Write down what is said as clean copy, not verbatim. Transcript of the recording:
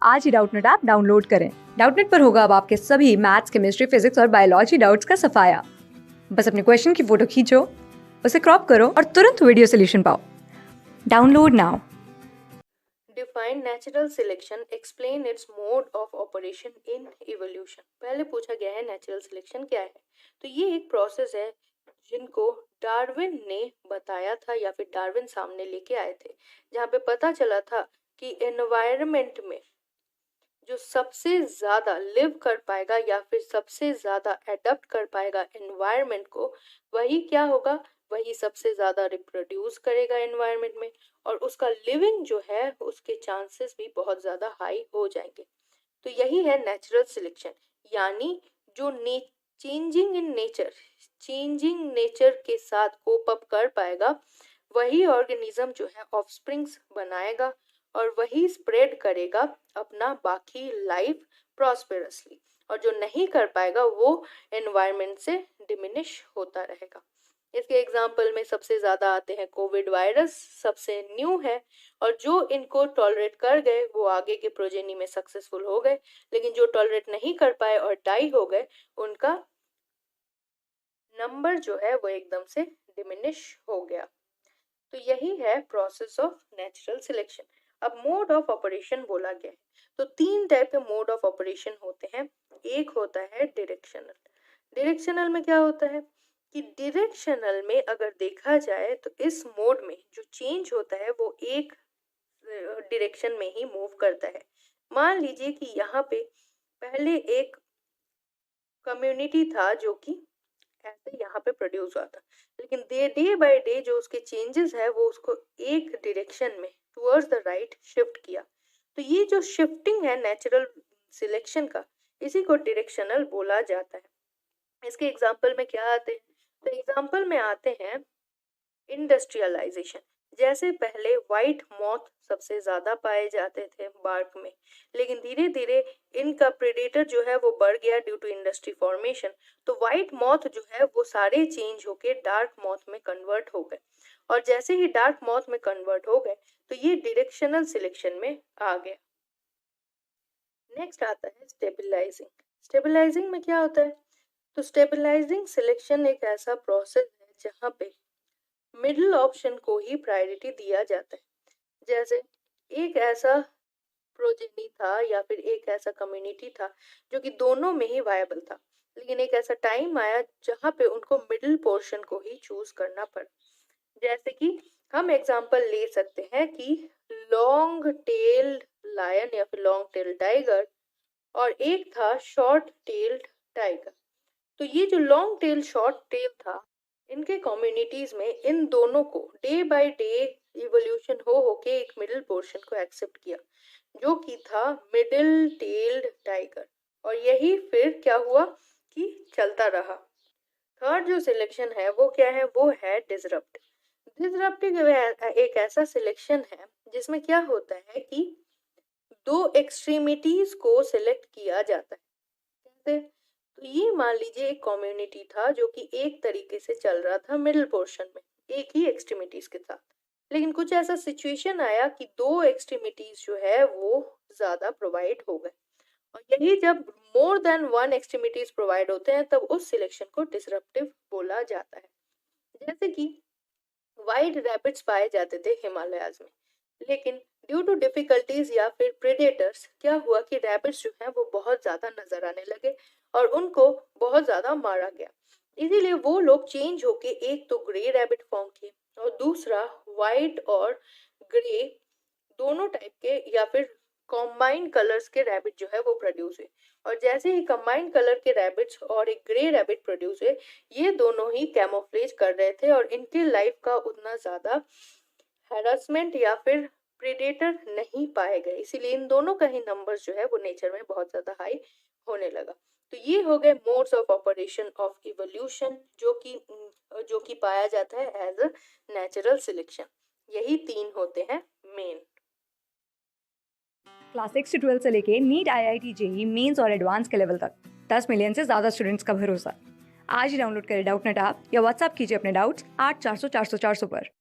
आज ही Doubtnut app download करें। Doubtnut पर होगा अब आपके सभी मैथ्स, केमिस्ट्री, फिजिक्स और बायोलॉजी डाउट्स का सफाया। बस अपने क्वेश्चन की फोटो खींचो, उसे क्रॉप करो और तुरंत वीडियो सोल्यूशन पाओ। Download now. Define natural selection, explain it's mode of operation in evolution. पहले पूछा गया है नेचुरल सिलेक्शन क्या है। तो ये एक प्रोसेस है जिनको डार्विन ने बताया था या फिर डार्विन सामने लेके आए थे, जहाँ पे पता चला था कि एनवायरनमेंट में जो सबसे ज्यादा लिव कर पाएगा या फिर सबसे ज्यादा एडप्ट कर पाएगा एनवायरनमेंट को, वही क्या होगा, वही सबसे ज्यादा रिप्रोड्यूस करेगा एनवायरनमेंट में, और उसका लिविंग जो है उसके चांसेस भी बहुत ज्यादा हाई हो जाएंगे। तो यही है नेचुरल सिलेक्शन, यानी जो चेंजिंग नेचर के साथ कोप अप कर पाएगा, वही ऑर्गेनिज्म जो है ऑफस्प्रिंग्स बनाएगा और वही स्प्रेड करेगा अपना बाकी लाइफ प्रॉस्पेरसली, और जो नहीं कर पाएगा वो एनवायरनमेंट से डिमिनिश होता रहेगा। इसके एग्जाम्पल में सबसे ज्यादा आते हैं कोविड वायरस, सबसे न्यू है, और जो इनको टॉलरेट कर गए वो आगे के प्रोजेनी में सक्सेसफुल हो गए, लेकिन जो टॉलरेट नहीं कर पाए और डाई हो गए उनका नंबर जो है वो एकदम से डिमिनिश हो गया। तो यही है प्रोसेस ऑफ नेचुरल सिलेक्शन। अब मोड ऑफ ऑपरेशन बोला गया है, तो तीन टाइप के मोड ऑफ ऑपरेशन होते हैं। एक होता है डायरेक्शनल। डायरेक्शनल में क्या होता है कि डायरेक्शनल में अगर देखा जाए तो इस मोड में जो चेंज होता है वो एक डायरेक्शन में ही मूव करता है। मान लीजिए कि यहाँ पे पहले एक कम्युनिटी था जो कि ऐसे यहाँ पे प्रोड्यूस हुआ था, लेकिन डे बाय डे जो उसके चेंजेस है वो उसको एक डायरेक्शन में टुवर्ड्स द राइट शिफ्ट किया। तो ये जो शिफ्टिंग है नेचुरल सिलेक्शन का, इसी को डायरेक्शनल बोला जाता है। इसके एग्जांपल में क्या आते हैं, तो एग्जांपल में आते हैं इंडस्ट्रियलाइजेशन। जैसे पहले व्हाइट मॉथ सबसे ज्यादा पाए जाते थे बार्क में, लेकिन धीरे धीरे इनका प्रेडेटर जो है वो बढ़ गया ड्यू टू इंडस्ट्री फॉर्मेशन। तो व्हाइट मॉथ जो है वो सारे चेंज होके डार्क मॉथ में कन्वर्ट हो गए, और जैसे ही डार्क मॉथ में कन्वर्ट हो गए तो ये डायरेक्शनल सिलेक्शन में आ गया। नेक्स्ट आता है स्टेबलाइजिंग। स्टेबलाइजिंग में क्या होता है, तो स्टेबलाइजिंग सिलेक्शन एक ऐसा प्रोसेस है जहाँ पे मिडिल ऑप्शन को ही प्रायोरिटी दिया जाता है। जैसे एक ऐसा प्रोजेनी था या फिर एक ऐसा कम्युनिटी था जो कि दोनों में ही वायबल था, लेकिन एक ऐसा टाइम आया जहाँ पे उनको मिडिल पोर्शन को ही चूज करना पड़ा। जैसे कि हम एग्जांपल ले सकते हैं कि लॉन्ग टेल्ड लायन या फिर लॉन्ग टेल्ड टाइगर, और एक था शॉर्ट टेल्ड टाइगर। तो ये जो लॉन्ग टेल शॉर्ट टेल था, इनके कम्युनिटीज में इन दोनों को डे बाय डे इवोल्यूशन हो के एक मिडिल पोर्शन को एक्सेप्ट किया जो कि था मिडिल टेल्ड टाइगर, और यही फिर क्या हुआ कि चलता रहा। थर्ड जो सिलेक्शन है वो क्या है, वो है डिसरप्ट। डिसरप्टिव एक ऐसा सिलेक्शन है जिसमें क्या होता है कि दो एक्सट्रीमिटीज को सिलेक्ट किया जाता है। कैसे, तो ये मान लीजिए एक कम्युनिटी था जो कि एक तरीके से चल रहा था मिडिल पोर्शन में एक ही एक्सट्रीमिटीज के साथ, लेकिन कुछ ऐसा सिचुएशन आया कि दो एक्सट्रीमिटीज जो है वो ज्यादा प्रोवाइड हो गए, और यही जब more than one extremities provide होते हैं तब उस सिलेक्शन को डिसरप्टिव बोला जाता है। जैसे कि वाइल्ड रैबिट्स पाए जाते थे हिमालयाज में, लेकिन ड्यू टू डिफिकल्टीज या फिर प्रेडेटर्स क्या हुआ कि रैबिट्स जो है वो बहुत ज्यादा नजर आने लगे और उनको बहुत ज्यादा मारा गया। इसीलिए वो लोग चेंज होके एक तो ग्रे रैबिट फॉर्म किए और दूसरा व्हाइट और ग्रे दोनों टाइप के या फिर कॉम्बाइंड कलर्स के रैबिट जो है वो प्रोड्यूस हुए। और जैसे ही कंबाइंड कलर के रैबिट्स और एक ग्रे रैबिट प्रोड्यूस हुए, ये दोनों ही कैमोफ्लेज कर रहे थे और इनके लाइफ का उतना ज्यादा हैरासमेंट या फिर प्रेडेटर नहीं पाए गए, इसीलिए इन दोनों का ही नंबर्स जो है वो नेचर में बहुत ज्यादा हाई होने लगा। तो ये हो गए modes of operation of evolution जो कि पाया जाता है एज अ नेचुरल सिलेक्शन। यही तीन होते हैं मेन। क्लास 6 से 12 से लेके नीट, IIT, जेईई मेंस और एडवांस के लेवल तक 10 मिलियन से ज्यादा स्टूडेंट्स का भरोसा। आज ही डाउनलोड करें डाउटनेट ऐप या व्हाट्सएप कीजिए अपने डाउट्स 8400 400 400 पर।